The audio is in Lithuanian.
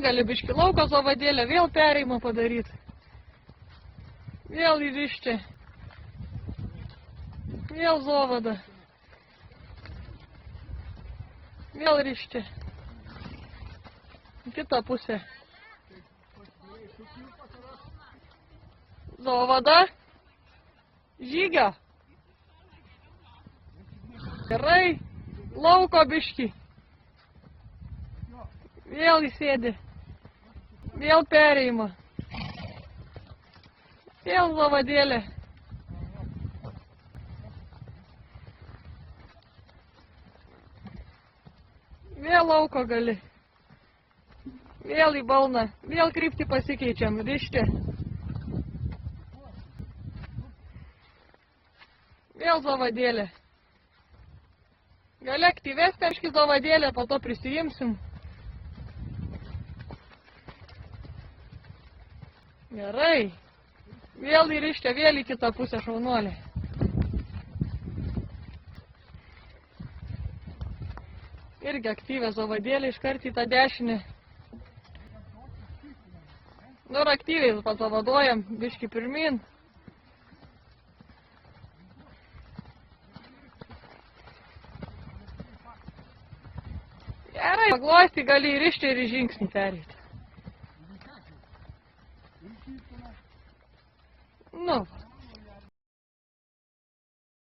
gali biški lauko zavadėlę, vėl perėjimą padaryti. Vėl įrišti. Vėl zovada. Vėl rišti. Į kitą pusę. Zovada. Žygio. Gerai. Lauko biški. Vėl įsėdi. Vėl perėjimą. Vėl zavadėlė. Vėl lauko gali. Vėl į balną. Vėl kryptį pasikeičiam. Rišti. Vėl zavadėlė. Gali aktyvesnė biški zavadėlė, po to prisijimsim. Gerai. Vėl įrišti, vėl į kitą pusę šaunuolį. Irgi aktyvę zavadėlį iškart į tą dešinį. Nu ir aktyviai pazavaduojam, biški pirmin. Gerai, paglosti gali įrišti ir į žingsnį perėti.